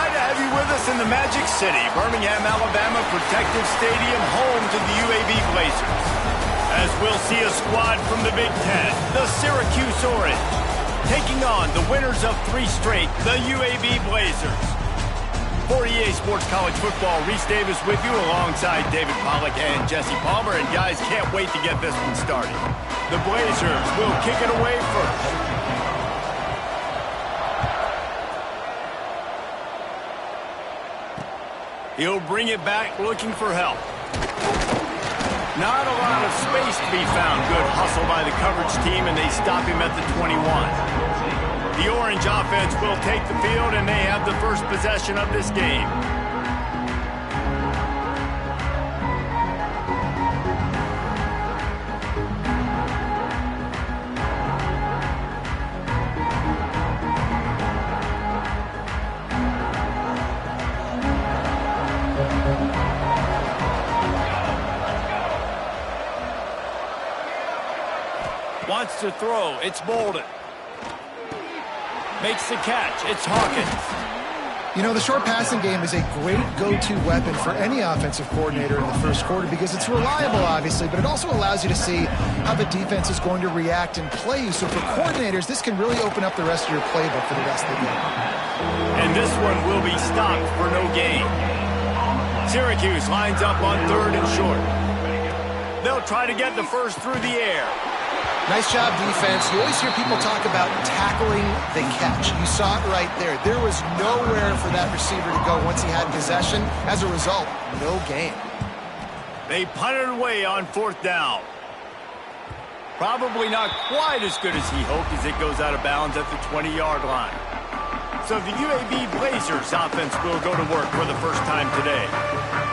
Delighted to have you with us in the Magic City, Birmingham, Alabama Protective Stadium, home to the UAB Blazers. As we'll see a squad from the Big Ten, the Syracuse Orange, taking on the winners of 3 straight, the UAB Blazers. For EA Sports College Football, Reese Davis with you alongside David Pollack and Jesse Palmer. And guys, can't wait to get this one started. The Blazers will kick it away first. He'll bring it back looking for help. Not a lot of space to be found. Good hustle by the coverage team, and they stop him at the 21. The Orange offense will take the field, and they have the first possession of this game. Wants to throw. It's Bolden. Makes the catch. It's Hawkins. You know, the short passing game is a great go-to weapon for any offensive coordinator in the first quarter because it's reliable, obviously, but it also allows you to see how the defense is going to react and play you. So for coordinators, this can really open up the rest of your playbook for the rest of the game. And this one will be stopped for no gain. Syracuse lines up on 3rd and short. They'll try to get the first through the air. Nice job, defense. You always hear people talk about tackling the catch. You saw it right there. There was nowhere for that receiver to go once he had possession. As a result, no gain. They punted away on 4th down. Probably not quite as good as he hoped as it goes out of bounds at the 20-yard line. So the UAB Blazers offense will go to work for the first time today.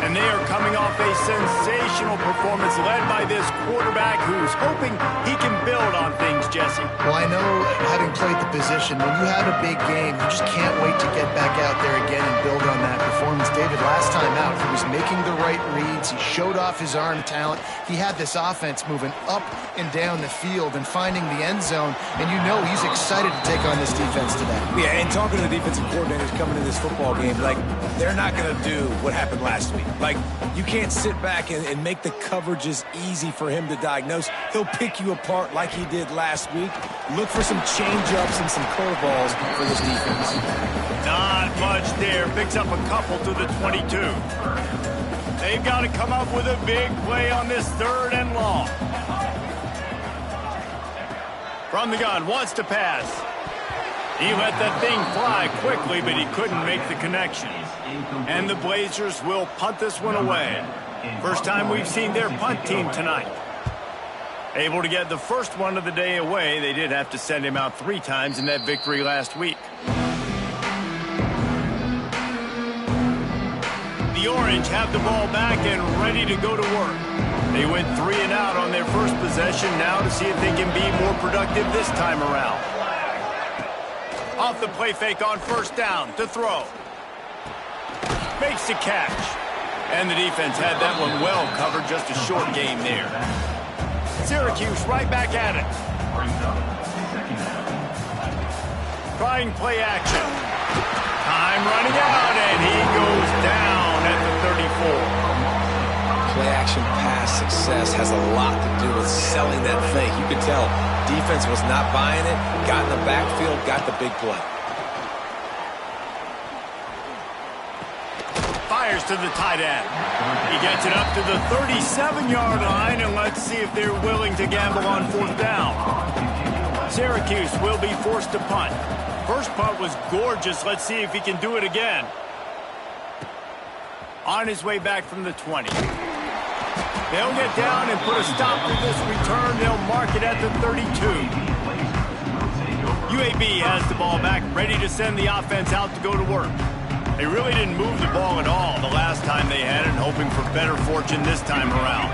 And they are coming off a sensational performance led by this quarterback who's hoping he can build on things, Jesse. Well, I know, having played the position, when you have a big game, you just can't wait to get back out there again and build on that performance. David, last time out, he was making the right reads. He showed off his arm talent. He had this offense moving up and down the field and finding the end zone. And you know he's excited to take on this defense today. Yeah, and talking to the defensive coordinators coming to this football game, like, they're not going to do what happened last week. Like, you can't sit back and make the coverages easy for him to diagnose. He'll pick you apart like he did last week. Look for some change-ups and some curveballs for this defense. Not much there. Picks up a couple to the 22. They've got to come up with a big play on this 3rd and long. From the gun, wants to pass. He let that thing fly quickly, but he couldn't make the connection. And the Blazers will punt this one away. First time we've seen their punt team tonight. Able to get the first one of the day away. They did have to send him out 3 times in that victory last week. The Orange have the ball back and ready to go to work. They went 3 and out on their first possession, now to see if they can be more productive this time around. Off the play fake on 1st down to throw. Makes the catch. And the defense had that one well covered, just a short game there. Syracuse right back at it. Trying play action. Time running out, and he goes down at the 34. Play action pass success has a lot to do with selling that fake. You can tell defense was not buying it, got in the backfield, got the big play. Fires to the tight end. He gets it up to the 37-yard line, and let's see if they're willing to gamble on 4th down. Syracuse will be forced to punt. First punt was gorgeous. Let's see if he can do it again. On his way back from the 20. They'll get down and put a stop to this return. They'll mark it at the 32. UAB has the ball back, ready to send the offense out to go to work. They really didn't move the ball at all the last time they had it, hoping for better fortune this time around.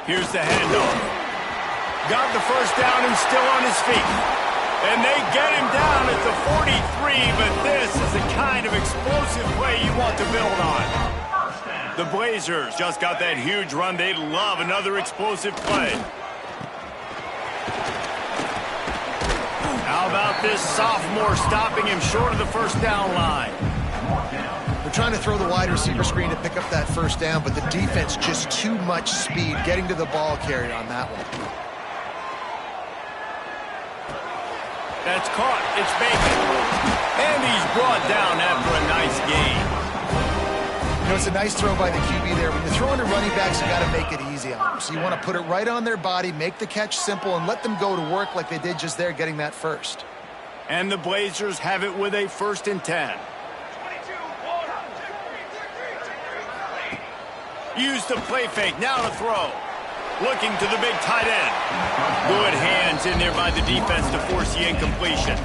Here's the handoff. Got the first down and still on his feet. And they get him down at the 43, but this is the kind of explosive play you want to build on. The Blazers just got that huge run. They'd love another explosive play. How about This sophomore stopping him short of the first down line. They're trying to throw the wide receiver screen to pick up that first down, but the defense just too much speed getting to the ball carrier on that one. That's caught. It's Bacon. And he's brought down after a nice gain. You know, it's a nice throw by the QB there. When you're throwing to running backs, you got to make it easy on them. So you want to put it right on their body, make the catch simple, and let them go to work like they did just there, getting that first. And the Blazers have it with a 1st and 10. Use the play fake. Now to throw. Looking to the big tight end. Good hands in there by the defense to force the incompletion.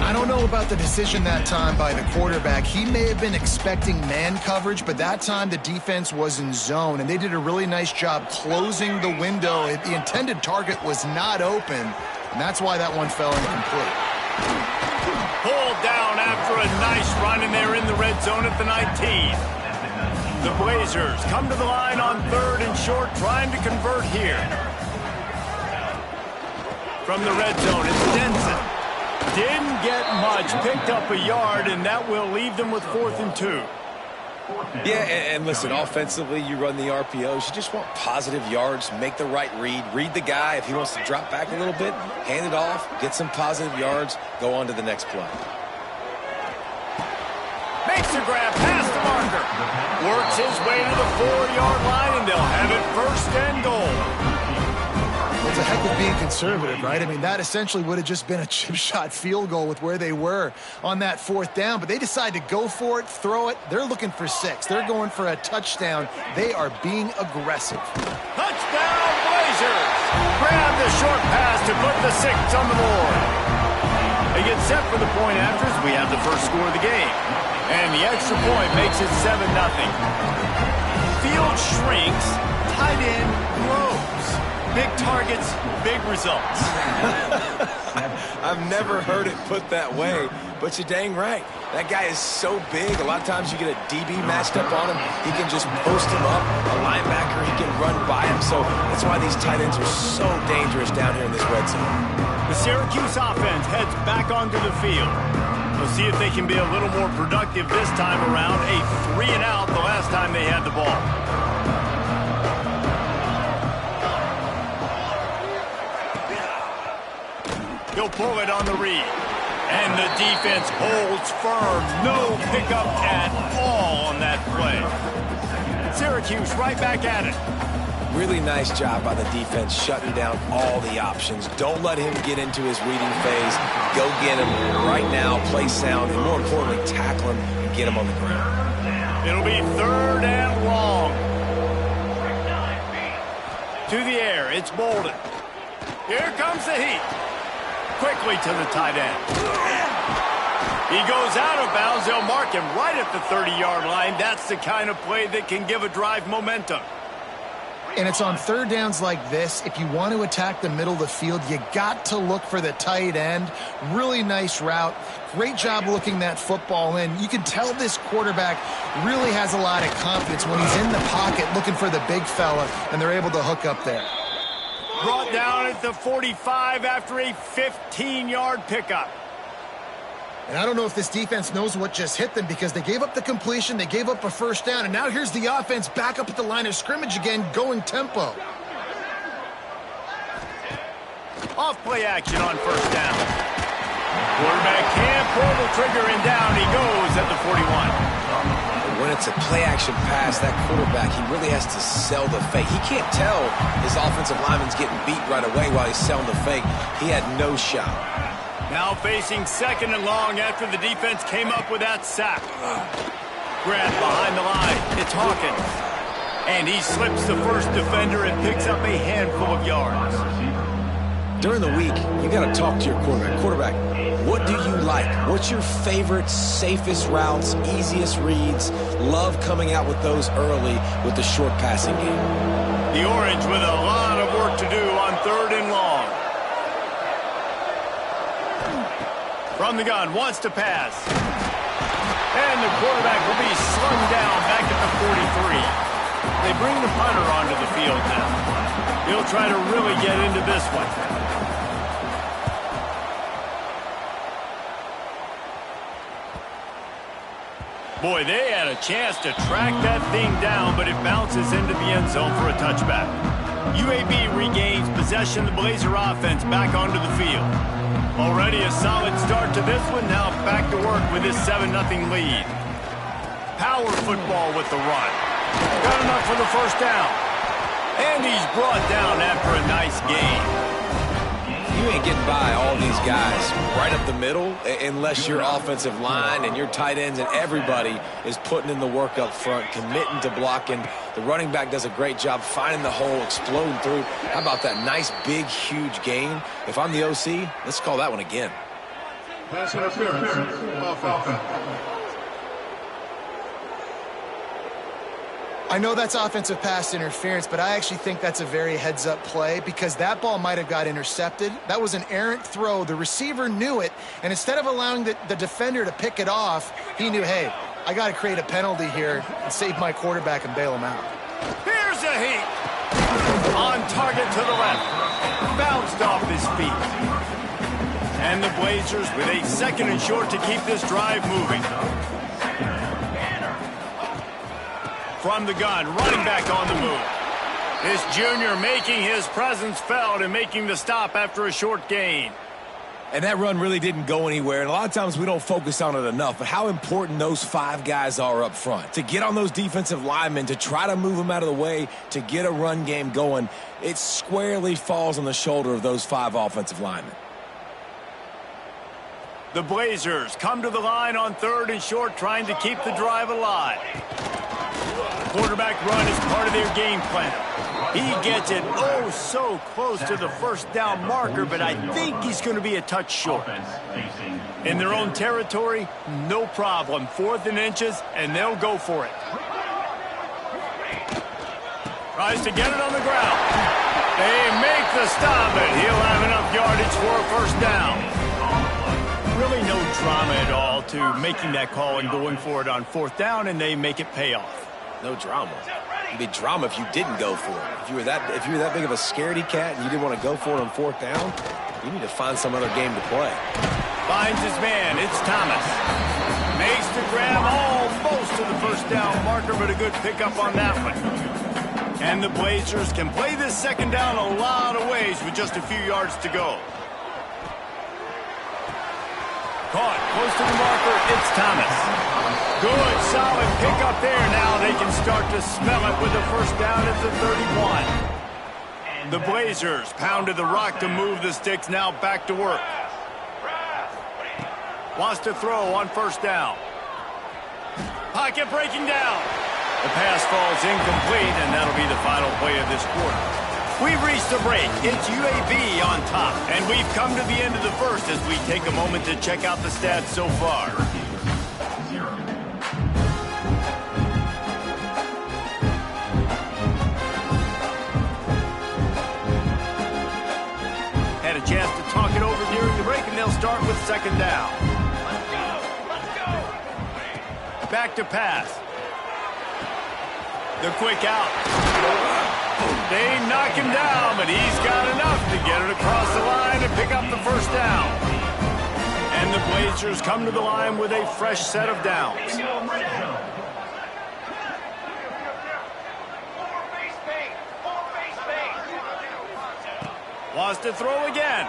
I don't know about the decision that time by the quarterback. He may have been expecting man coverage, but that time the defense was in zone, and they did a really nice job closing the window. The intended target was not open, and that's why that one fell incomplete. Pulled down after a nice run, and they're in the red zone at the 19. The Blazers come to the line on 3rd and short, trying to convert here. From the red zone, it's Denson. Didn't get much, picked up a yard, and that will leave them with 4th and 2. Yeah, and listen, offensively, you run the RPOs. You just want positive yards, make the right read the guy. If he wants to drop back a little bit, hand it off, get some positive yards, go on to the next play. Makes the grab past the marker. Works his way to the 4-yard line, and they'll have it 1st and goal. It's a heck of being conservative, right? I mean, that essentially would have just been a chip shot field goal with where they were on that 4th down, but they decide to go for it, throw it. They're looking for 6. They're going for a touchdown. They are being aggressive. Touchdown, Blazers! Grab the short pass to put the 6 on the board. They get set for the point after as we have the first score of the game. And the extra point makes it 7-0. Field shrinks, tight end grows. Big targets, big results. I've never heard it put that way, but you're dang right. That guy is so big. A lot of times you get a DB matched up on him. He can just post him up. A linebacker, he can run by him. So that's why these tight ends are so dangerous down here in this red zone. The Syracuse offense heads back onto the field. We'll see if they can be a little more productive this time around. A 3-and-out the last time they had the ball. He'll pull it on the read. And the defense holds firm. No pickup at all on that play. Syracuse right back at it. Really nice job by the defense shutting down all the options. Don't let him get into his reading phase. Go get him right now, play sound, and more importantly, tackle him and get him on the ground. It'll be 3rd and long. To the air, it's Bolden. Here comes the heat. Quickly to the tight end. He goes out of bounds. They'll mark him right at the 30-yard line. That's the kind of play that can give a drive momentum. And it's on 3rd downs like this. If you want to attack the middle of the field, you got to look for the tight end. Really nice route. Great job looking that football in. You can tell this quarterback really has a lot of confidence when he's in the pocket looking for the big fella, and they're able to hook up there. Brought down at the 45 after a 15-yard pickup. And I don't know if this defense knows what just hit them because they gave up the completion, they gave up a 1st down, and now here's the offense back up at the line of scrimmage again, going tempo. Off play action on 1st down. Quarterback can't pull the trigger, and down he goes at the 41. When it's a play-action pass, that quarterback, he really has to sell the fake. He can't tell his offensive lineman's getting beat right away while he's selling the fake. He had no shot. Now facing 2nd and long after the defense came up with that sack. Grab behind the line. It's Hawkins. And he slips the first defender and picks up a handful of yards. During the week, you got to talk to your quarterback. Quarterback, what do you like? What's your favorite, safest routes, easiest reads? Love coming out with those early with the short passing game. The Orange with a lot of work to do on 3rd and long. From the gun, wants to pass. And the quarterback will be slung down back at the 43. They bring the punter onto the field now. He'll try to really get into this one. Boy, they had a chance to track that thing down, but it bounces into the end zone for a touchback. UAB regains possession of the Blazer offense back onto the field. Already a solid start to this one. Now back to work with this 7-0 lead. Power football with the run. Got enough for the first down. And he's brought down after a nice gain. You ain't getting by all these guys right up the middle unless your offensive line and your tight ends and everybody is putting in the work up front, committing to blocking. The running back does a great job finding the hole, exploding through. How about that nice, big, huge gain? If I'm the OC, let's call that one again. Pass interference, offense. I know that's offensive pass interference, but I actually think that's a very heads-up play because that ball might have got intercepted. That was an errant throw. The receiver knew it, and instead of allowing the defender to pick it off, he knew, hey, I got to create a penalty here and save my quarterback and bail him out. Here's a heat. On target to the left. Bounced off his feet. And the Blazers with a 2nd and short to keep this drive moving. From the gun, running back on the move. This junior making his presence felt and making the stop after a short gain. And that run really didn't go anywhere, and a lot of times we don't focus on it enough, but how important those 5 guys are up front. To get on those defensive linemen, to try to move them out of the way, to get a run game going, it squarely falls on the shoulder of those 5 offensive linemen. The Blazers come to the line on 3rd and short, trying to keep the drive alive. Quarterback run is part of their game plan. He gets it oh so close to the first down marker, but I think he's going to be a touch short. In their own territory, no problem. 4th and inches, and they'll go for it. Tries to get it on the ground. They make the stop, and he'll have enough yardage for a first down. Really no drama at all to making that call and going for it on 4th down, and they make it pay off. No drama. It'd be drama if you didn't go for it. If you were that big of a scaredy cat and you didn't want to go for it on 4th down, you need to find some other game to play. Finds his man. It's Thomas. Makes the grab almost to the first down marker, but a good pickup on that one. And the Blazers can play this 2nd down a lot of ways with just a few yards to go. Caught close to the marker. It's Thomas. Good, solid pickup there. Now they can start to smell it with the first down at the 31. The Blazers pounded the rock to move the sticks. Now back to work. Wants to throw on 1st down. Pocket breaking down. The pass falls incomplete, and that'll be the final play of this quarter. We've reached the break. It's UAB on top, and we've come to the end of the first as we take a moment to check out the stats so far. Had a chance to talk it over during the break, and they'll start with 2nd down. Let's go. Back to pass. The quick out. They knock him down, but he's got enough to get it across the line and pick up the first down. And the Blazers come to the line with a fresh set of downs. Wants to throw again.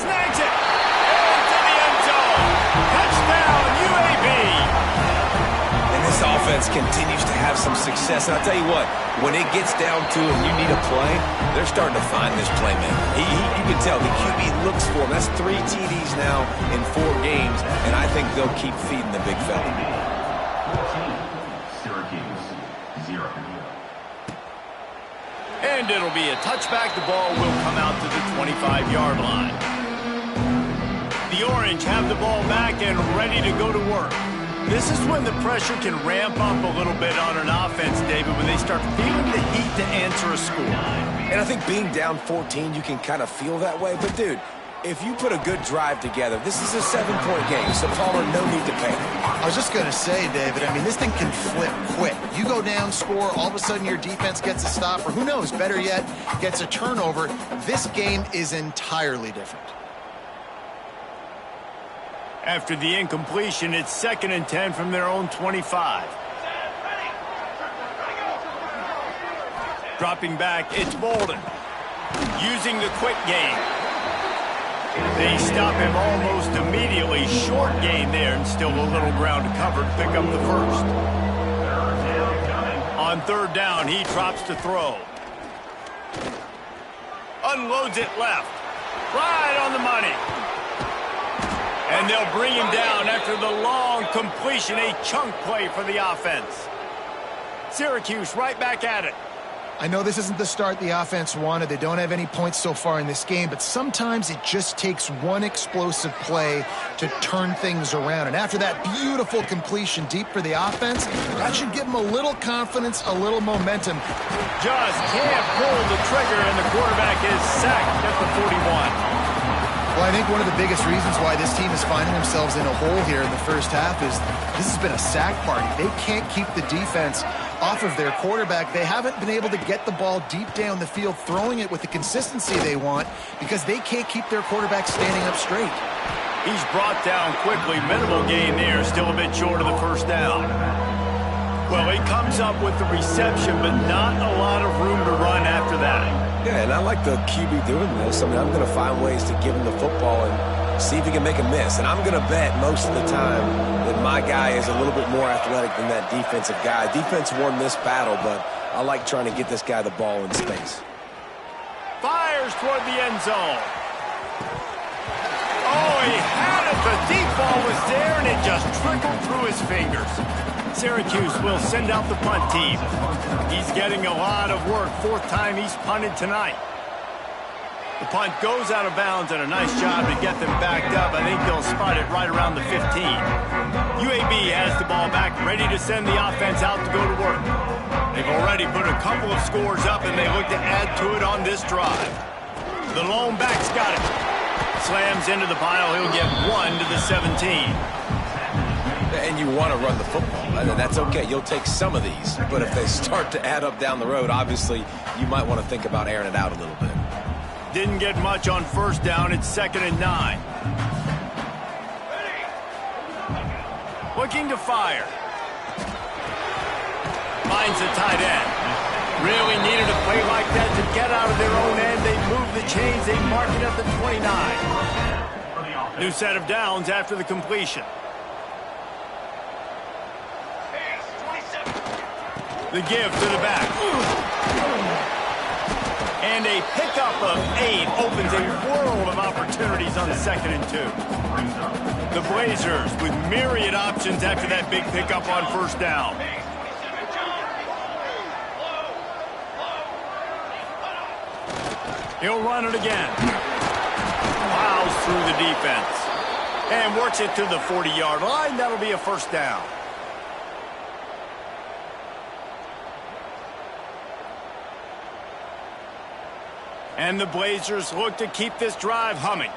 Snags it. Into the end zone. Touchdown, UAB. And this offense continues to have some success. And I'll tell you what, when it gets down to it and you need a play, they're starting to find this playmaker. You can tell the QB looks for him. That's 3 TDs now in 4 games, and I think they'll keep feeding the big fella. Syracuse, 0. And it'll be a touchback. The ball will come out to the 25-yard line. The Orange have the ball back and ready to go to work. This is when the pressure can ramp up a little bit on an offense, David, when they start feeling the heat to answer a score. And I think being down 14, you can kind of feel that way. But, dude, if you put a good drive together, this is a 7-point game, so Palmer, no need to panic. I was just going to say, David, I mean, this thing can flip quick. You go down, score, all of a sudden your defense gets a stop, or who knows, better yet, gets a turnover. This game is entirely different. After the incompletion, it's 2nd and 10 from their own 25. Dropping back, it's Bolden. Using the quick game. They stop him almost immediately. Short gain there, and still a little ground to cover to pick up the first. On 3rd down, he drops to throw. Unloads it left. Right on the money. And they'll bring him down after the long completion, a chunk play for the offense. Syracuse right back at it. I know this isn't the start the offense wanted. They don't have any points so far in this game, but sometimes it just takes one explosive play to turn things around. And after that beautiful completion deep for the offense, that should give them a little confidence, a little momentum. Just can't pull the trigger, and the quarterback is sacked at the 41. Well, I think one of the biggest reasons why this team is finding themselves in a hole here in the first half is this has been a sack party. They can't keep the defense off of their quarterback. They haven't been able to get the ball deep down the field, throwing it with the consistency they want because they can't keep their quarterback standing up straight. He's brought down quickly. Minimal gain there, still a bit short of the first down. Well, he comes up with the reception, but not a lot of room to run after that. Yeah, and I like the QB doing this. I mean, I'm going to find ways to give him the football and see if he can make a miss. And I'm going to bet most of the time that my guy is a little bit more athletic than that defensive guy. Defense won this battle, but I like trying to get this guy the ball in space. Fires toward the end zone. Oh, he had it. The deep ball was there, and it just trickled through his fingers. Syracuse will send out the punt team. He's getting a lot of work. 4th time he's punted tonight. The punt goes out of bounds, and a nice job to get them backed up. I think they'll spot it right around the 15. UAB has the ball back, ready to send the offense out to go to work. They've already put a couple of scores up, and they look to add to it on this drive. The lone back's got it. Slams into the pile. He'll get 1 to the 17. And you want to run the football. That's okay. You'll take some of these. But if they start to add up down the road, obviously, you might want to think about airing it out a little bit. Didn't get much on 1st down. It's 2nd and 9. Looking to fire. Finds a tight end. Really needed a play like that to get out of their own end. They move the chains. They mark it at the 29. New set of downs after the completion. The give to the back. And a pickup of 8 opens a world of opportunities on 2nd and 2. The Blazers with myriad options after that big pickup on 1st down. He'll run it again. Plows through the defense. And works it to the 40-yard line. That'll be a 1st down. And the Blazers look to keep this drive humming.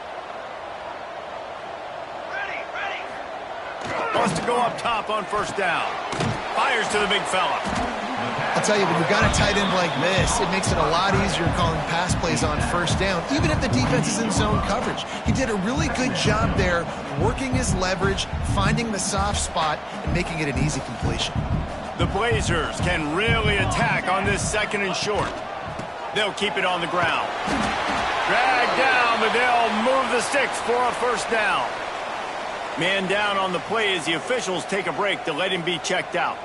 Wants to go up top on 1st down. Fires to the big fella. I'll tell you, when you've got a tight end like this, it makes it a lot easier calling pass plays on 1st down, even if the defense is in zone coverage. He did a really good job there, working his leverage, finding the soft spot, and making it an easy completion. The Blazers can really attack on this 2nd and short. They'll keep it on the ground. Drag down, but they'll move the sticks for a 1st down. Man down on the play as the officials take a break to let him be checked out.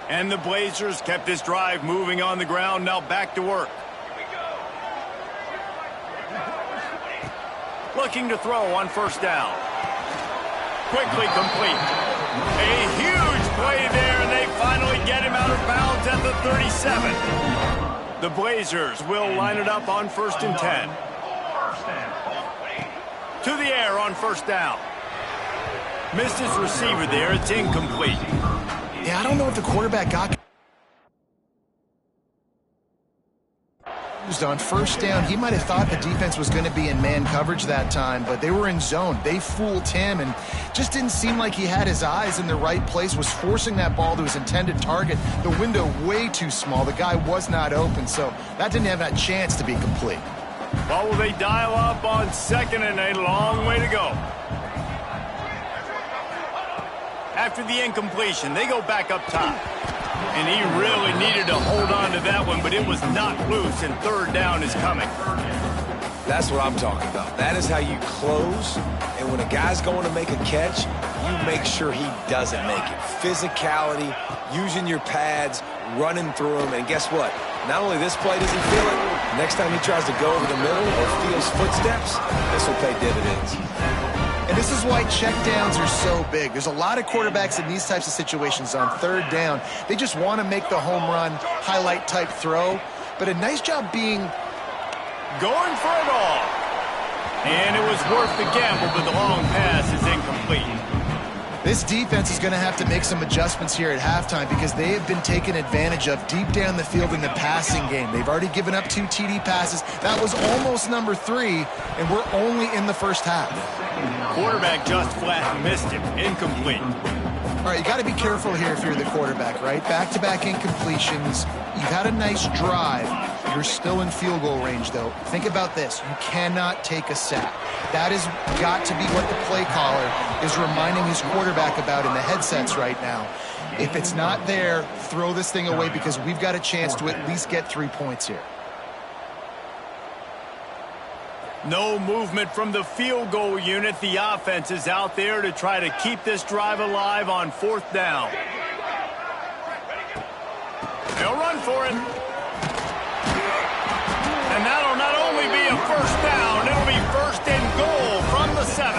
And the Blazers kept this drive moving on the ground, now back to work. Looking to throw on 1st down. Quickly complete. A huge play there, and they finally get him out of bounds at the 37. The Blazers will line it up on 1st and 10. To the air on 1st down. Missed his receiver there. It's incomplete. Yeah, I don't know if the quarterback got on 1st down. He might have thought the defense was going to be in man coverage that time, but they were in zone. They fooled him and just didn't seem like he had his eyes in the right place, was forcing that ball to his intended target. The window way too small. The guy was not open, so that didn't have that chance to be complete. Well, will they dial up on 2nd and a long way to go? After the incompletion, they go back up top. And he really needed to hold on to that one, but it was knocked loose, and third down is coming. That's what I'm talking about. That is how you close. And when a guy's going to make a catch, you make sure he doesn't make it. Physicality, using your pads, running through them. And guess what? Not only this play does he feel it, next time he tries to go over the middle or feels footsteps, this will pay dividends. And this is why checkdowns are so big. There's a lot of quarterbacks in these types of situations on third down. They just want to make the home run, highlight type throw. But a nice job being going for it all. And it was worth the gamble, but the long pass is incomplete. This defense is going to have to make some adjustments here at halftime because they have been taken advantage of deep down the field in the passing game. They've already given up 2 TD passes. That was almost number 3, and we're only in the first half. Quarterback just flat missed him. Incomplete. All right, you got to be careful here if you're the quarterback, right? Back-to-back incompletions. You've had a nice drive. You're still in field goal range, though. Think about this. You cannot take a sack. That has got to be what the play caller is reminding his quarterback about in the headsets right now. If it's not there, throw this thing away because we've got a chance to at least get 3 points here. No movement from the field goal unit. The offense is out there to try to keep this drive alive on 4th down. They'll run for it. And that'll not only be a first down, it'll be first and goal from the 7.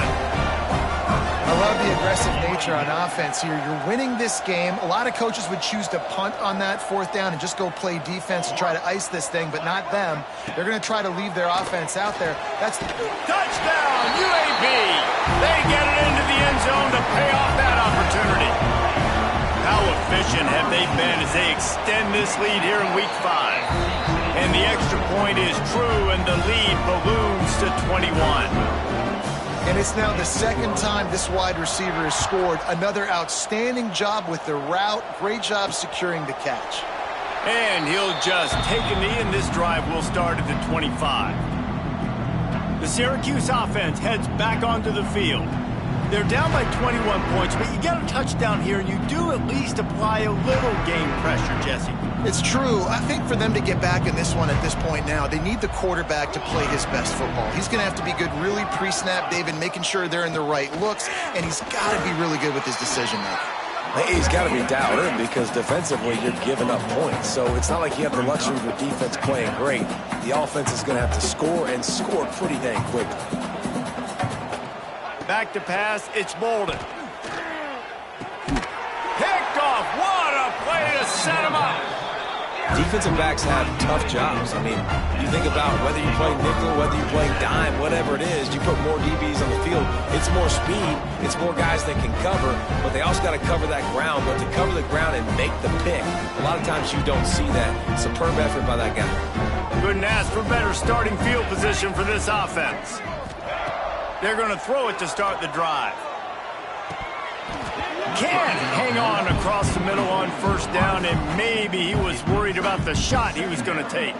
I love the aggressive nature on offense here. You're winning this game. A lot of coaches would choose to punt on that 4th down and just go play defense and try to ice this thing, but not them. They're going to try to leave their offense out there. That's touchdown, UAB. They get it into the end zone to pay off that opportunity. How efficient have they been as they extend this lead here in Week 5? And the extra point is true, and the lead balloons to 21. And it's now the second time this wide receiver has scored. Another outstanding job with the route. Great job securing the catch. And he'll just take a knee, and this drive will start at the 25. The Syracuse offense heads back onto the field. They're down by 21 points, but you get a touchdown here, and you do at least apply a little game pressure, Jesse. It's true. I think for them to get back in this one at this point now, they need the quarterback to play his best football. He's going to have to be good really pre-snap, David, making sure they're in the right looks, and he's got to be really good with his decision-making. He's got to be dialed in because defensively you're giving up points. So it's not like you have the luxury of your defense playing great. The offense is going to have to score and score pretty dang quickly. Back to pass, it's Bolden. Picked off, what a play to set him up. Defensive backs have tough jobs. I mean, you think about whether you play nickel, whether you play dime, whatever it is, you put more DBs on the field. It's more speed. It's more guys that can cover, but they also got to cover that ground. But to cover the ground and make the pick, a lot of times you don't see that. Superb effort by that guy. Couldn't ask for better starting field position for this offense. They're going to throw it to start the drive. Can't hang on across the middle on first down, and maybe he was worried about the shot he was going to take.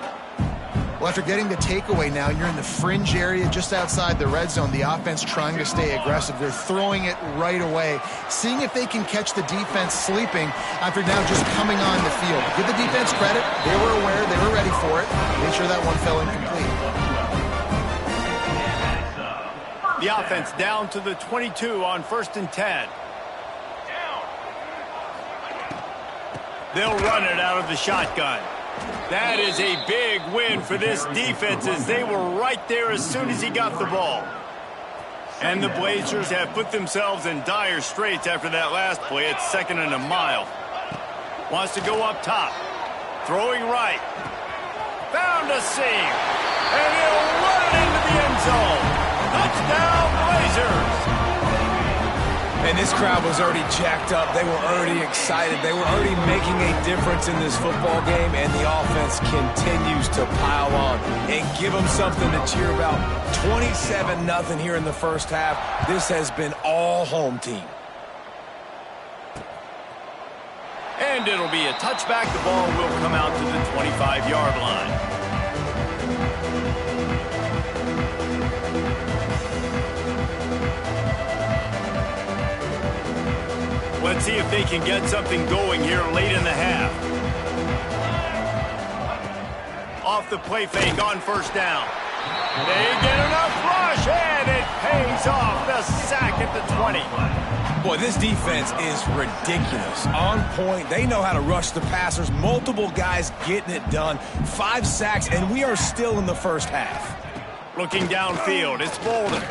Well, after getting the takeaway now, you're in the fringe area just outside the red zone. The offense trying to stay aggressive. They're throwing it right away, seeing if they can catch the defense sleeping after now just coming on the field. Give the defense credit. They were aware. They were ready for it. Made sure that one fell incomplete. The offense down to the 22 on 1st and 10. They'll run it out of the shotgun. That is a big win for this defense as they were right there as soon as he got the ball. And the Blazers have put themselves in dire straits after that last play. It's 2nd and a mile. Wants to go up top. Throwing right. Found a seam. And he'll run it into the end zone. Touchdown, Blazers! And this crowd was already jacked up. They were already excited. They were already making a difference in this football game, and the offense continues to pile on and give them something to cheer about. 27-0 here in the first half. This has been all home team. And it'll be a touchback. The ball will come out to the 25-yard line. Let's they can get something going here late in the half. Off the play fake on first down. They get enough rush, and it pays off. The sack at the 20. Boy, this defense is ridiculous. On point. They know how to rush the passers. Multiple guys getting it done. 5 sacks, and we are still in the first half. Looking downfield, it's Bolden.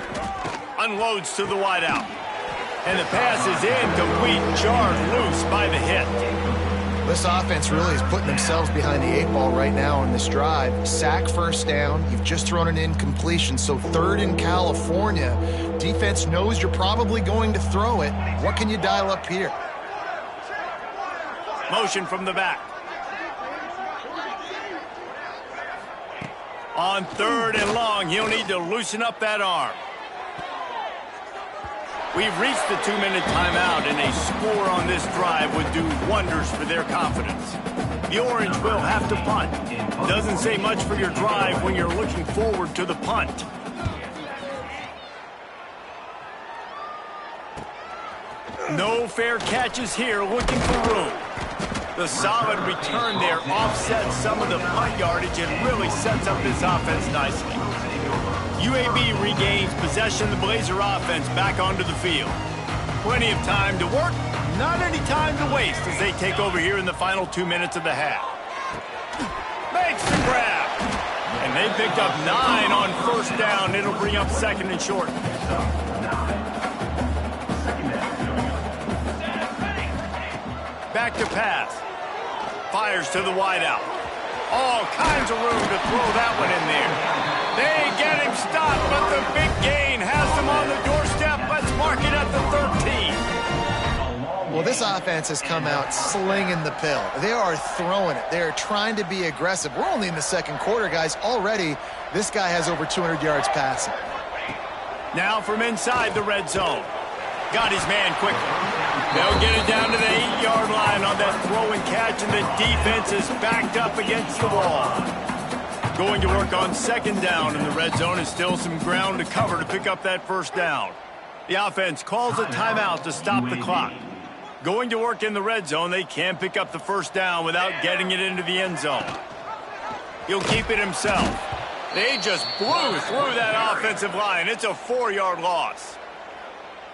Unloads to the wideout. And the pass is incomplete, jarred loose by the hit. This offense really is putting themselves behind the 8 ball right now on this drive. Sack first down. You've just thrown an incompletion, so 3rd in California. Defense knows you're probably going to throw it. What can you dial up here? Motion from the back. On 3rd and long, he'll need to loosen up that arm. We've reached the 2-minute timeout, and a score on this drive would do wonders for their confidence. The Orange will have to punt. Doesn't say much for your drive when you're looking forward to the punt. No fair catches here, looking for room. The solid return there offsets some of the punt yardage and really sets up this offense nicely. UAB regains possession of the Blazer offense back onto the field. Plenty of time to work, not any time to waste as they take over here in the final 2 minutes of the half. Makes the grab. And they picked up 9 on first down. It'll bring up 2nd and short. Back to pass. Fires to the wideout. All kinds of room to throw that one in there. They get him stopped, but the big gain has them on the doorstep. Let's mark it at the 13. Well, this offense has come out slinging the pill. They are throwing it. They are trying to be aggressive. We're only in the 2nd quarter, guys. Already, this guy has over 200 yards passing. Now from inside the red zone. Got his man quickly. They'll get it down to the 8-yard line on that throw and catch, and the defense is backed up against the wall. Going to work on 2nd down in the red zone, and still some ground to cover to pick up that first down. The offense calls a timeout to stop the clock. Going to work in the red zone, they can pick up the first down without getting it into the end zone. He'll keep it himself. They just blew through that offensive line. It's a 4-yard loss.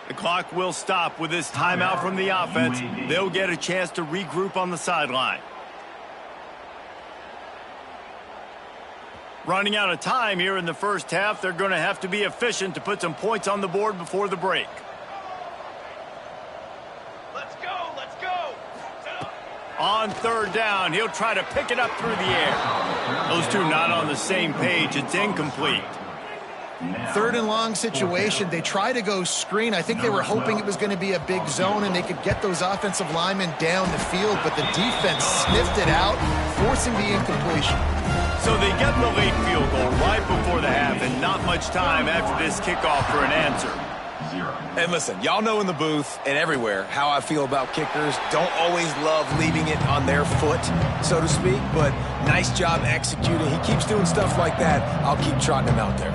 The clock will stop with this timeout from the offense. They'll get a chance to regroup on the sideline. Running out of time here in the first half, they're going to have to be efficient to put some points on the board before the break. Let's go, let's go. On 3rd down, he'll try to pick it up through the air. Those two not on the same page. It's incomplete. 3rd and long situation. They try to go screen. I think they were hoping it was going to be a big zone and they could get those offensive linemen down the field, but the defense sniffed it out, forcing the incompletion. So they get the late field goal right before the half, and not much time after this kickoff for an answer. And listen, y'all know in the booth and everywhere how I feel about kickers. Don't always love leaving it on their foot, so to speak, but nice job executing. He keeps doing stuff like that. I'll keep trotting him out there.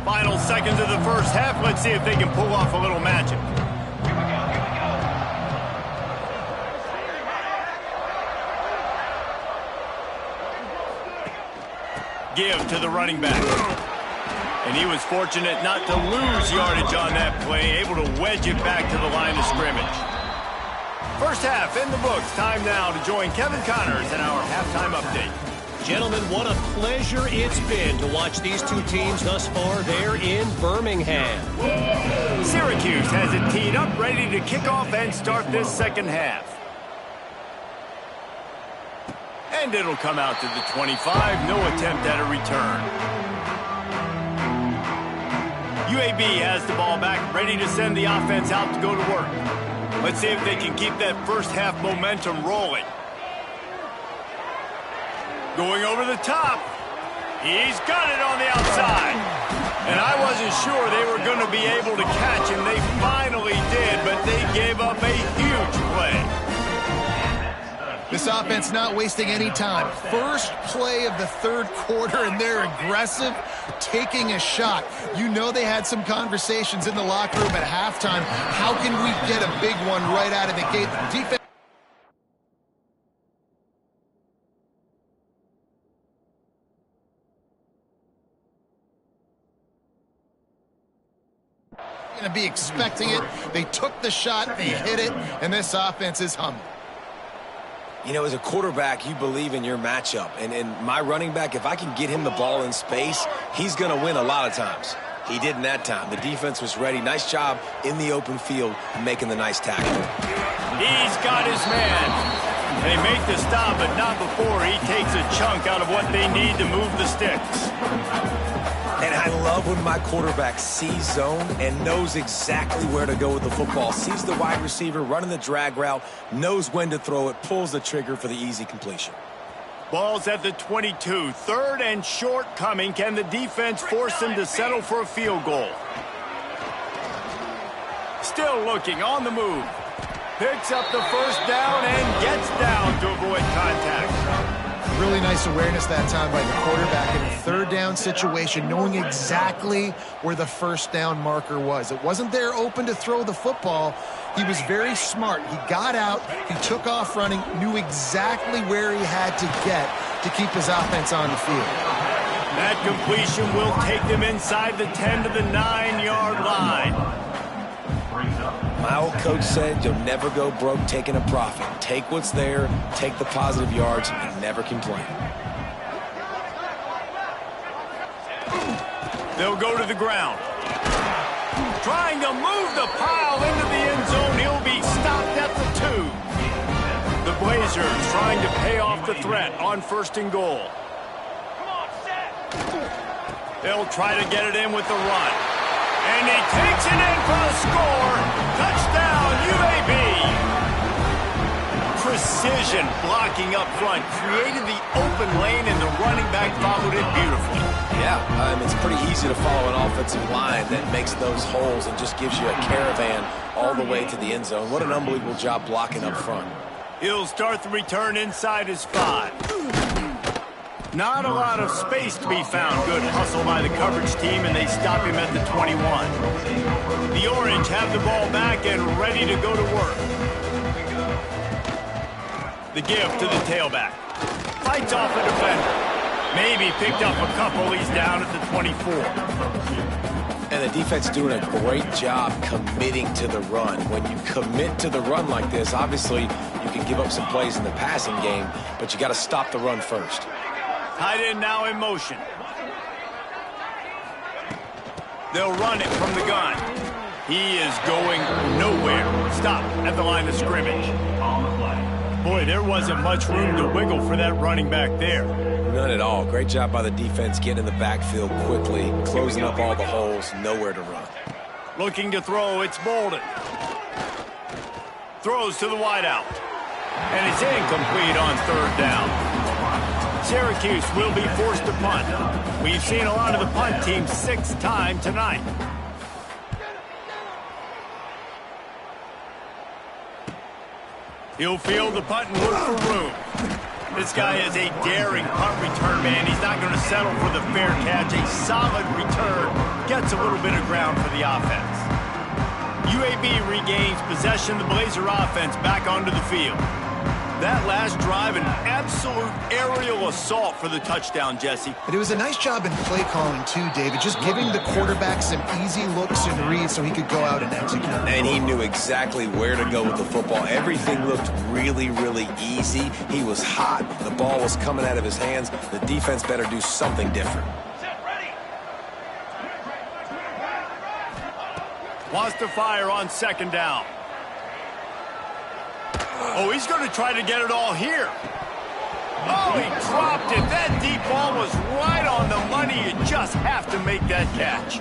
Final seconds of the first half. Let's see if they can pull off a little magic. Give to the running back. And he was fortunate not to lose yardage on that play, able to wedge it back to the line of scrimmage. First half in the books. Time now to join Kevin Connors in our halftime update. Gentlemen, what a pleasure it's been to watch these two teams thus far there in Birmingham. Syracuse has it teed up, ready to kick off and start this second half. And it'll come out to the 25. No attempt at a return. UAB has the ball back, ready to send the offense out to go to work. Let's see if they can keep that first half momentum rolling. Going over the top. He's got it on the outside. And I wasn't sure they were going to be able to catch him. They finally did, but they gave up a huge play. This offense not wasting any time. First play of the third quarter, and they're aggressive, taking a shot. You know they had some conversations in the locker room at halftime. How can we get a big one right out of the gate? The defense going to be expecting it. They took the shot, they hit it, and this offense is humming. You know, as a quarterback, you believe in your matchup. And my running back, if I can get him the ball in space, he's going to win a lot of times. He didn't that time. The defense was ready. Nice job in the open field making the nice tackle. He's got his man. They make the stop, but not before he takes a chunk out of what they need to move the sticks. And I love when my quarterback sees zone and knows exactly where to go with the football. Sees the wide receiver running the drag route, knows when to throw it, pulls the trigger for the easy completion. Ball's at the 22. Third and short coming. Can the defense force them to settle for a field goal? Still looking on the move. Picks up the first down and gets down to avoid contact. Really nice awareness that time by the quarterback in a third down situation, knowing exactly where the first down marker was. It wasn't there open to throw the football. He was very smart. He got out, he took off running, knew exactly where he had to get to keep his offense on the field. That completion will take them inside the 10 to the 9-yard line. My old coach said you'll never go broke taking a profit. Take what's there, take the positive yards, and never complain. They'll go to the ground. Trying to move the pile into the end zone. He'll be stopped at the 2. The Blazers trying to pay off the threat on first and goal. They'll try to get it in with the run. And he takes it in for a score. Touchdown, UAB. Precision blocking up front. Created the open lane, and the running back followed it beautifully. Yeah, it's pretty easy to follow an offensive line that makes those holes and just gives you a caravan all the way to the end zone. What an unbelievable job blocking up front. He'll start the return inside his 5. Not a lot of space to be found. Good hustle by the coverage team, and they stop him at the 21. The Orange have the ball back and ready to go to work. The give to the tailback. Fights off a defender. Maybe picked up a couple. He's down at the 24. And the defense doing a great job committing to the run. When you commit to the run like this, obviously you can give up some plays in the passing game, but you got to stop the run first. Tight end now in motion. They'll run it from the gun. He is going nowhere. Stop at the line of scrimmage. Boy, there wasn't much room to wiggle for that running back there. None at all. Great job by the defense getting in the backfield quickly, closing up all the holes, nowhere to run. Looking to throw, it's Bolden. Throws to the wideout. And it's incomplete on third down. Syracuse will be forced to punt. We've seen a lot of the punt team 6 times tonight. He'll field the punt and look for room. This guy is a daring punt return man. He's not going to settle for the fair catch. A solid return gets a little bit of ground for the offense. UAB regains possession of the Blazer offense back onto the field. That last drive, an absolute aerial assault for the touchdown, Jesse. But it was a nice job in play calling, too, David. Just giving the quarterback some easy looks and reads so he could go out and execute. And he knew exactly where to go with the football. Everything looked really, really easy. He was hot. The ball was coming out of his hands. The defense better do something different. Wants to fire on second down. Oh, he's going to try to get it all here. Oh, he dropped it. That deep ball was right on the money. You just have to make that catch.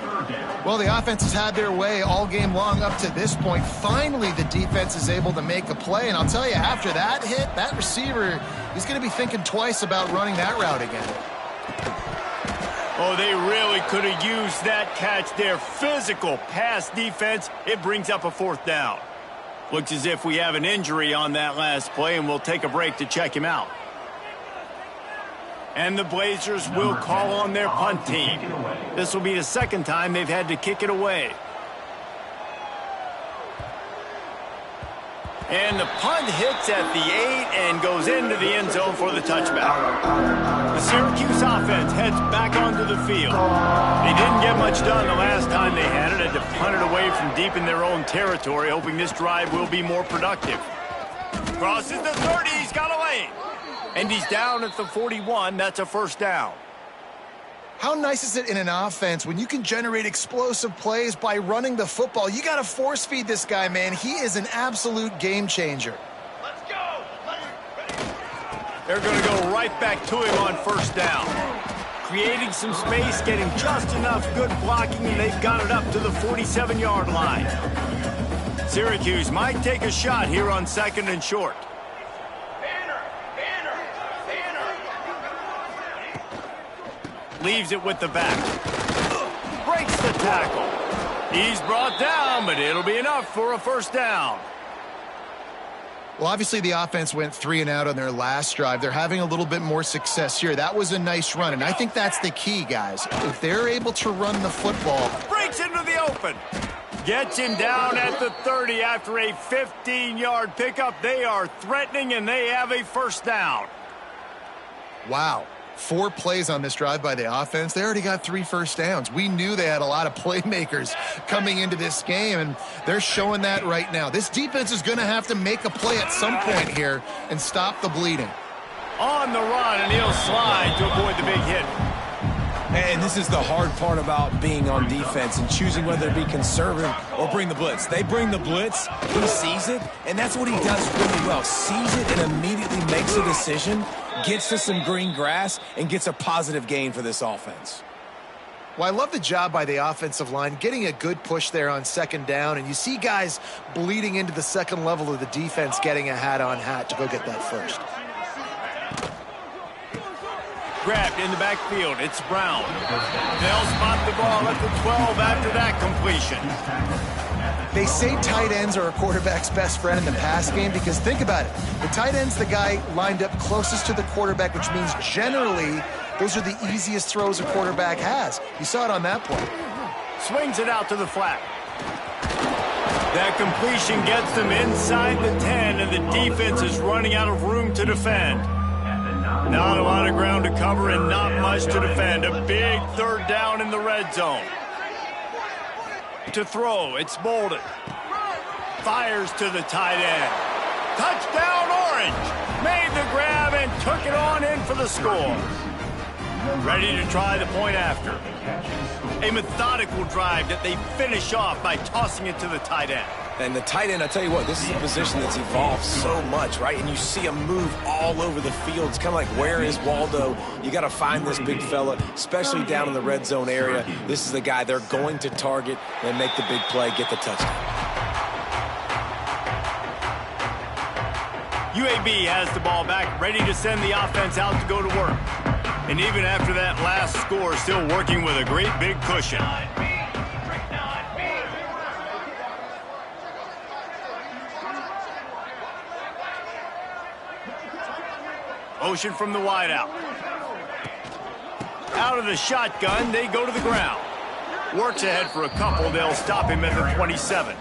Well, the offense has had their way all game long up to this point. Finally, the defense is able to make a play. And I'll tell you, after that hit, that receiver, he's going to be thinking twice about running that route again. Oh, they really could have used that catch there. Physical pass defense. It brings up a fourth down. Looks as if we have an injury on that last play, and we'll take a break to check him out. And the Blazers will call on their punt team. This will be the second time they've had to kick it away. And the punt hits at the 8 and goes into the end zone for the touchback. The Syracuse offense heads back onto the field. They didn't get much done the last time they had it. Had to punt it away from deep in their own territory, hoping this drive will be more productive. Crosses the 30. He's got a lane. And he's down at the 41. That's a first down. How nice is it in an offense when you can generate explosive plays by running the football? You got to force feed this guy, man. He is an absolute game changer. Let's go. They're going to go right back to him on first down. Creating some space, getting just enough good blocking, and they've got it up to the 47-yard line. Syracuse might take a shot here on second and short. Leaves it with the back. Breaks the tackle. He's brought down, but it'll be enough for a first down. Well, obviously the offense went 3 and out on their last drive. They're having a little bit more success here. That was a nice run, and I think that's the key, guys. If they're able to run the football. Breaks into the open. Gets him down at the 30 after a 15-yard pickup. They are threatening, and they have a first down. Wow. 4 plays on this drive by the offense. They already got 3 first downs. We knew they had a lot of playmakers coming into this game, and they're showing that right now. This defense is going to have to make a play at some point here and stop the bleeding. On the run, and he'll slide to avoid the big hit. And this is the hard part about being on defense and choosing whether to be conservative or bring the blitz. They bring the blitz, he sees it, and that's what he does really well. Sees it and immediately makes a decision, gets to some green grass, and gets a positive gain for this offense. Well, I love the job by the offensive line, getting a good push there on second down, and you see guys bleeding into the second level of the defense, getting a hat-on-hat to go get that first. Grabbed in the backfield. It's Brown. They'll spot the ball at the 12 after that completion. They say tight ends are a quarterback's best friend in the pass game because think about it. The tight end's the guy lined up closest to the quarterback, which means generally those are the easiest throws a quarterback has. You saw it on that play. Swings it out to the flat. That completion gets them inside the 10, and the defense is running out of room to defend. Not a lot of ground to cover and not much to defend. A big third down in the red zone. To throw, it's Bolden. Fires to the tight end. Touchdown Orange. Made the grab and took it on in for the score. Ready to try the point after. A methodical drive that they finish off by tossing it to the tight end. And the tight end, I tell you what, this is a position that's evolved so much, right? And you see him move all over the field. It's kind of like, where is Waldo? You got to find this big fella, especially down in the red zone area. This is the guy they're going to target and make the big play, get the touchdown. UAB has the ball back, ready to send the offense out to go to work. And even after that last score, still working with a great big cushion. Motion from the wideout. Out of the shotgun, they go to the ground. Works ahead for a couple. They'll stop him at the 27.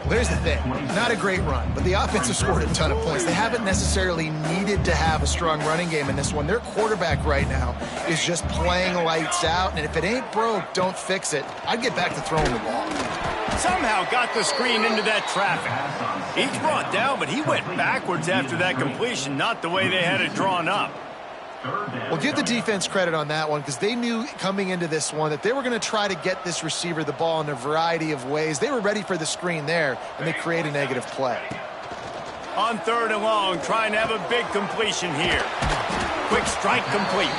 Well, here's the thing. Not a great run, but the offense has scored a ton of points. They haven't necessarily needed to have a strong running game in this one. Their quarterback right now is just playing lights out, and if it ain't broke, don't fix it. I'd get back to throwing the ball. Somehow got the screen into that traffic. He's brought down, but he went backwards after that completion, not the way they had it drawn up. Well, give the defense credit on that one because they knew coming into this one that they were going to try to get this receiver the ball in a variety of ways. They were ready for the screen there, and they create a negative play. On third and long, trying to have a big completion here. Quick strike complete.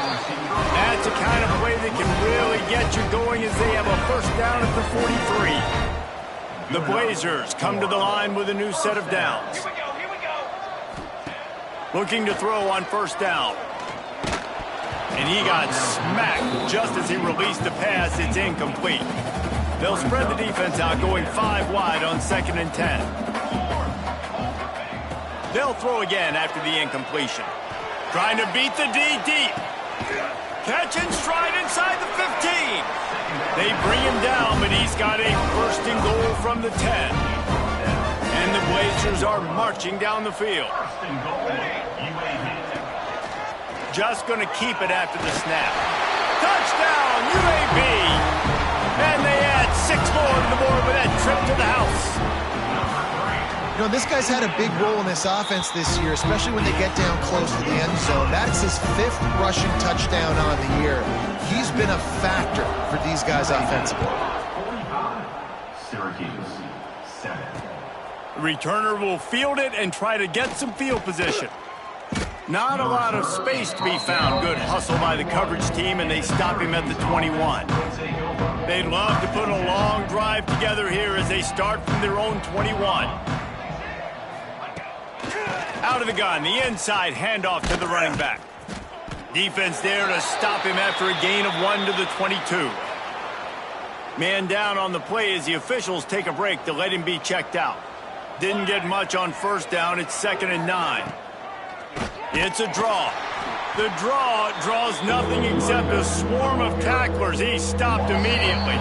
That's the kind of play that can really get you going as they have a first down at the 43. The Blazers come to the line with a new set of downs. Here we go. Looking to throw on first down. And he got smacked just as he released the pass. It's incomplete. They'll spread the defense out, going 5 wide on second and 10. They'll throw again after the incompletion. Trying to beat the D deep. Catch and stride inside the 15. They bring him down, but he's got a first and goal from the 10. And the Blazers are marching down the field. Just going to keep it after the snap. Touchdown, UAB! And they add 6 more to the board with that trip to the house. You know, this guy's had a big role in this offense this year, especially when they get down close to the end zone. That's his 5th rushing touchdown on the year. He's been a factor for these guys offensively. Syracuse, 7. The returner will field it and try to get some field position. Not a lot of space to be found. Good hustle by the coverage team, and they stop him at the 21. They'd love to put a long drive together here as they start from their own 21. Out of the gun, the inside handoff to the running back. Defense there to stop him after a gain of 1 to the 22. Man down on the play as the officials take a break to let him be checked out. Didn't get much on first down. It's 2nd and 9. It's a draw. The draw draws nothing except a swarm of tacklers. He's stopped immediately.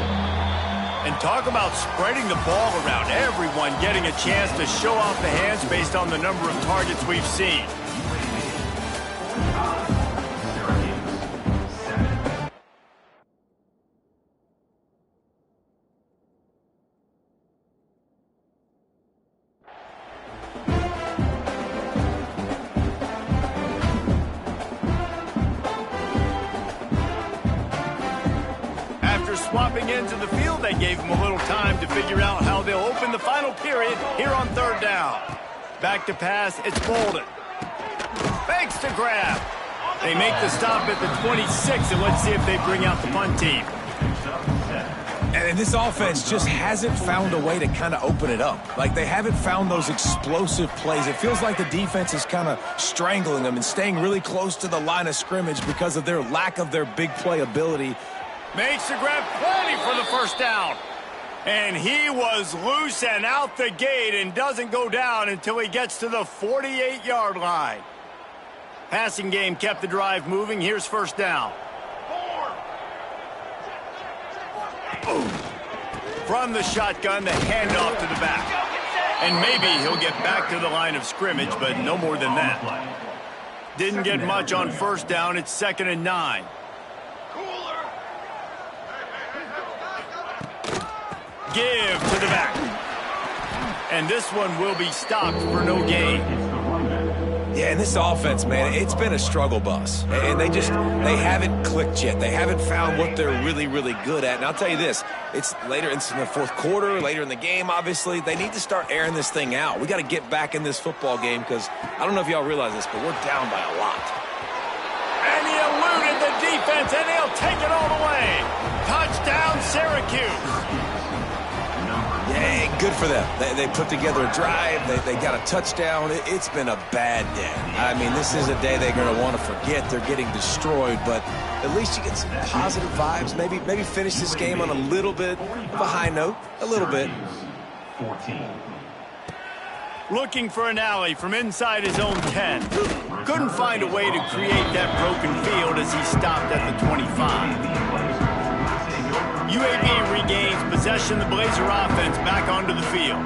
And talk about spreading the ball around. Everyone getting a chance to show off the hands based on the number of targets we've seen. Swapping ends of the field, they gave him a little time to figure out how they'll open the final period here on 3rd down. Back to pass, it's Bolden. Fakes to grab. They make the stop at the 26, and let's see if they bring out the punt team. And this offense just hasn't found a way to kind of open it up. Like, they haven't found those explosive plays. It feels like the defense is kind of strangling them and staying really close to the line of scrimmage because of their lack of their big play ability. Makes the grab, plenty for the first down. And he was loose and out the gate and doesn't go down until he gets to the 48-yard line. Passing game kept the drive moving. Here's first down. From the shotgun, the handoff to the back. And maybe he'll get back to the line of scrimmage, but no more than that. Didn't get much on first down. It's 2nd and 9. Give to the back. And this one will be stopped for no gain. Yeah, and this offense, man, it's been a struggle bus. And they haven't clicked yet. They haven't found what they're really, really good at. And I'll tell you this, it's later in the 4th quarter, later in the game, obviously. They need to start airing this thing out. We got to get back in this football game because I don't know if y'all realize this, but we're down by a lot. And he eluded the defense, and he'll take it all the way. Touchdown, Syracuse. Yeah, good for them. They put together a drive. They got a touchdown. It's been a bad day. I mean, this is a day they're going to want to forget. They're getting destroyed, but at least you get some positive vibes. Maybe finish this game on a little bit of a high note. A little bit. 14. Looking for an alley from inside his own 10. Couldn't find a way to create that broken field as he stopped at the 25. UAB regains possession of the Blazer offense back onto the field.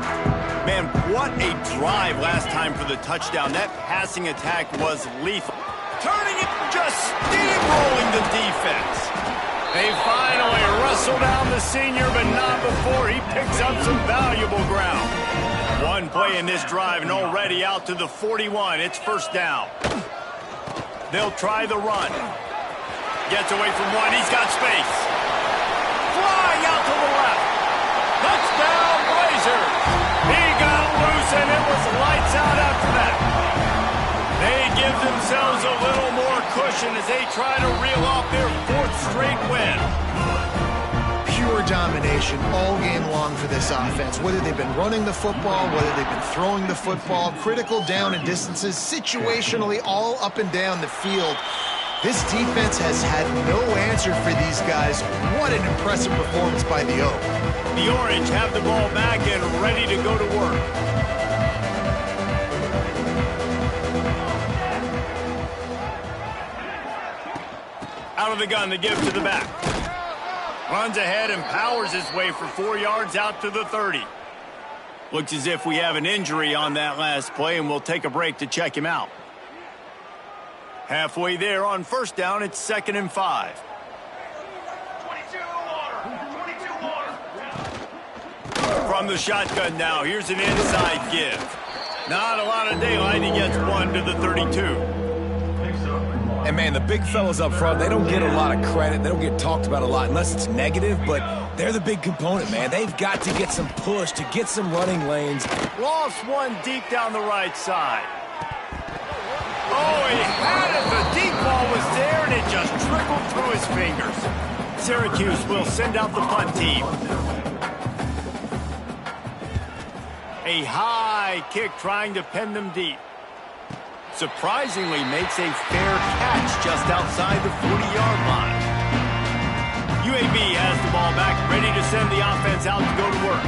Man, what a drive last time for the touchdown. That passing attack was lethal. Turning it, just steamrolling the defense. They finally wrestle down the senior, but not before he picks up some valuable ground. One play in this drive and already out to the 41. It's first down. They'll try the run. Gets away from one. He's got space. Flying out to the left. Touchdown, Blazers. He got loose, and it was lights out after that. They give themselves a little more cushion as they try to reel off their 4th straight win. Pure domination all game long for this offense. Whether they've been running the football, whether they've been throwing the football, critical down and distances, situationally all up and down the field. This defense has had no answer for these guys. What an impressive performance by the Oak. The Orange have the ball back and ready to go to work. Out of the gun to give to the back. Runs ahead and powers his way for 4 yards out to the 30. Looks as if we have an injury on that last play, and we'll take a break to check him out. Halfway there on first down, it's 2nd and 5. 22 water. From the shotgun now, here's an inside give. Not a lot of daylight. He gets one to the 32. And, man, the big fellas up front, they don't get a lot of credit. They don't get talked about a lot unless it's negative, but they're the big component, man. They've got to get some push, to get some running lanes. Lost one deep down the right side. Oh, he had it. The deep ball was there, and it just trickled through his fingers. Syracuse will send out the punt team. A high kick trying to pin them deep. Surprisingly makes a fair catch just outside the 40-yard line. UAB has the ball back, ready to send the offense out to go to work.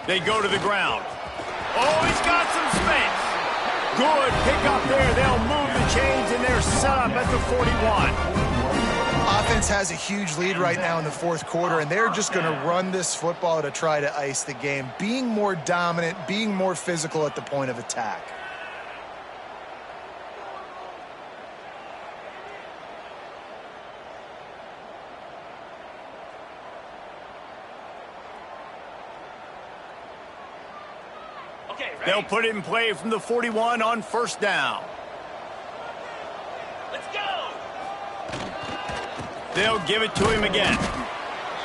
They go to the ground. Oh, he's got some space. Good pickup there. They'll move the chains, and they're set up at the 41. Offense has a huge lead right now in the fourth quarter, and they're just going to run this football to try to ice the game, being more dominant, being more physical at the point of attack. They'll put it in play from the 41 on first down. Let's go. They'll give it to him again.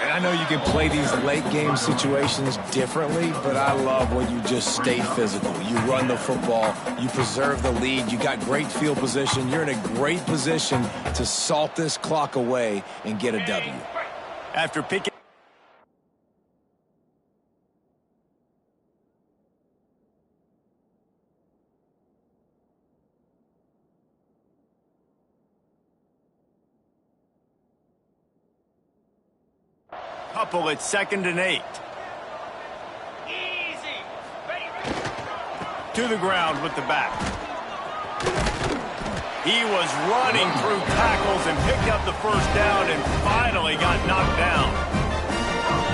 And I know you can play these late game situations differently, but I love when you just stay physical. You run the football, you preserve the lead, you got great field position, you're in a great position to salt this clock away and get a W. After picking couple at 2nd and 8. Easy. Ready. To the ground with the back. He was running through tackles and picked up the first down and finally got knocked down.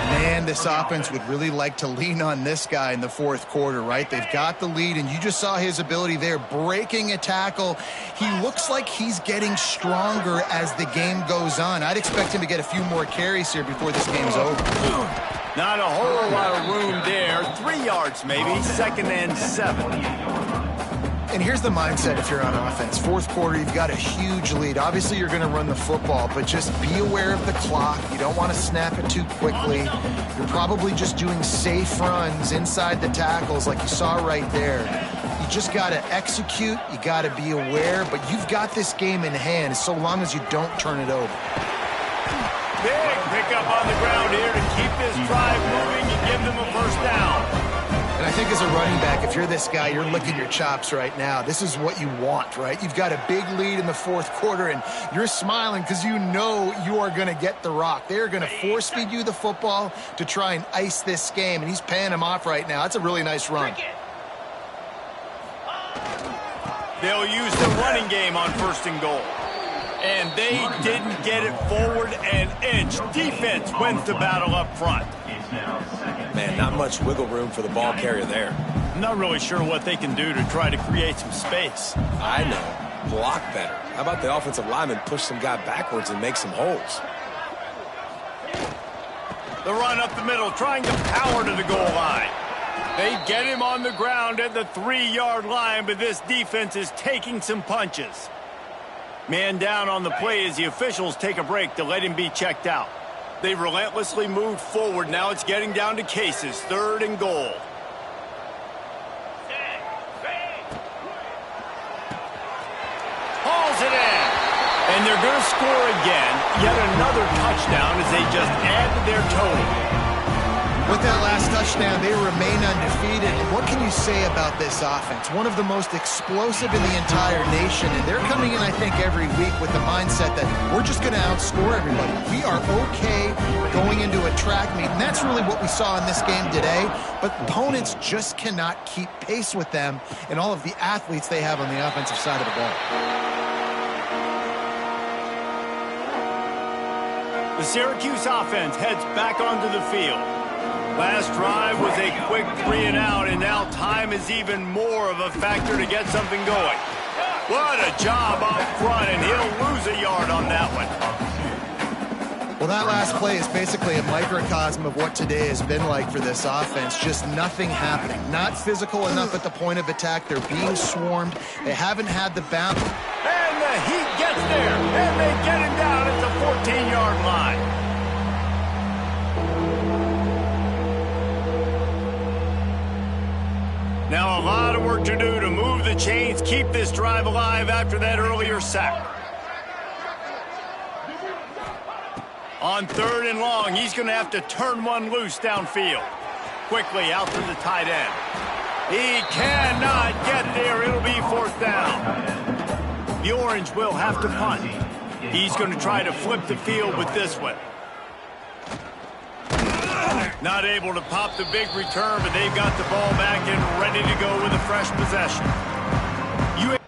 Man, this offense would really like to lean on this guy in the fourth quarter, right? They've got the lead, and you just saw his ability there, breaking a tackle. He looks like he's getting stronger as the game goes on. I'd expect him to get a few more carries here before this game's over. Not a whole lot of room there. 3 yards maybe, 2nd and 7. And here's the mindset if you're on offense. Fourth quarter, you've got a huge lead. Obviously, you're going to run the football, but just be aware of the clock. You don't want to snap it too quickly. You're probably just doing safe runs inside the tackles like you saw right there. You just got to execute. You got to be aware, but you've got this game in hand so long as you don't turn it over. Big pickup on the ground here to keep this drive moving and give them a first down. And I think as a running back, if you're this guy, you're licking your chops right now. This is what you want, right? You've got a big lead in the fourth quarter, and you're smiling because you know you are going to get the rock. They're going to force feed you the football to try and ice this game, and he's paying him off right now. That's a really nice run. They'll use the running game on 1st and goal. And they didn't get it forward an inch. Defense wins the battle up front. Man, not much wiggle room for the ball carrier there. I'm not really sure what they can do to try to create some space. I know. Block better. How about the offensive lineman push some guy backwards and make some holes? The run up the middle, trying to power to the goal line. They get him on the ground at the 3-yard line, but this defense is taking some punches. Man down on the play as the officials take a break to let him be checked out. They've relentlessly moved forward. Now it's getting down to cases. 3rd and goal. Hauls it in. And they're going to score again. Yet another touchdown as they just add to their total. With that last touchdown, they remain undefeated. And what can you say about this offense? One of the most explosive in the entire nation. And they're coming in, I think, every week with the mindset that we're just going to outscore everybody. We are okay going into a track meet. And that's really what we saw in this game today. But opponents just cannot keep pace with them and all of the athletes they have on the offensive side of the ball. The Syracuse offense heads back onto the field. Last drive was a quick 3 and out, and now time is even more of a factor to get something going. What a job up front, and he'll lose a yard on that one. Well, that last play is basically a microcosm of what today has been like for this offense. Just nothing happening. Not physical enough at the point of attack. They're being swarmed. They haven't had the bounce. And the heat gets there, and they get him down at the 14-yard line. Now a lot of work to do to move the chains, keep this drive alive after that earlier sack. On 3rd and long, he's going to have to turn one loose downfield. Quickly out to the tight end. He cannot get there. It'll be 4th down. The Orange will have to punt. He's going to try to flip the field with this one. Not able to pop the big return, but they've got the ball back and ready to go with a fresh possession. UAB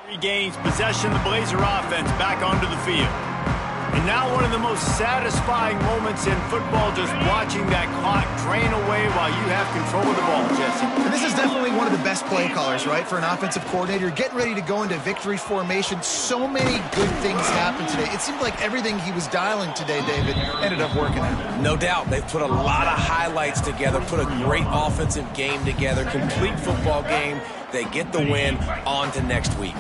regains possession, the Blazer offense back onto the field. And now one of the most satisfying moments in football, just watching that clock drain away while you have control of the ball, Jesse. And this is definitely one of the best play callers, right, for an offensive coordinator. Getting ready to go into victory formation. So many good things happened today. It seemed like everything he was dialing today, David, ended up working out. No doubt. They've put a lot of highlights together, put a great offensive game together, complete football game. They get the win. On to next week.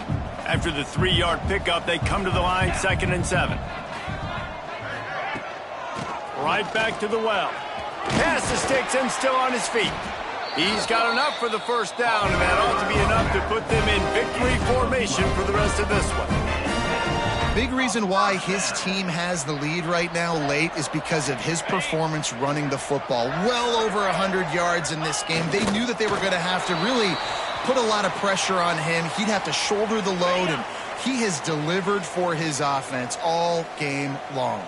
After the 3-yard pickup, they come to the line, 2nd and 7. Right back to the well. Pass the sticks and still on his feet. He's got enough for the first down, and that ought to be enough to put them in victory formation for the rest of this one. Big reason why his team has the lead right now late is because of his performance running the football. Well over 100 yards in this game. They knew that they were going to have to really put a lot of pressure on him. He'd have to shoulder the load, and he has delivered for his offense all game long.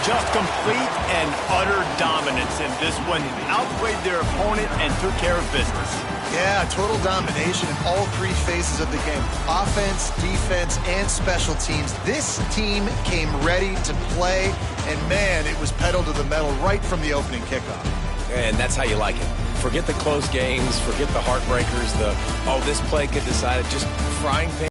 Just complete and utter dominance in this one. Outplayed their opponent and took care of business. Yeah, total domination in all 3 phases of the game. Offense, defense, and special teams. This team came ready to play, and man, it was pedal to the metal right from the opening kickoff. And that's how you like it. Forget the close games, forget the heartbreakers, oh, this play could decide it. Just frying pan.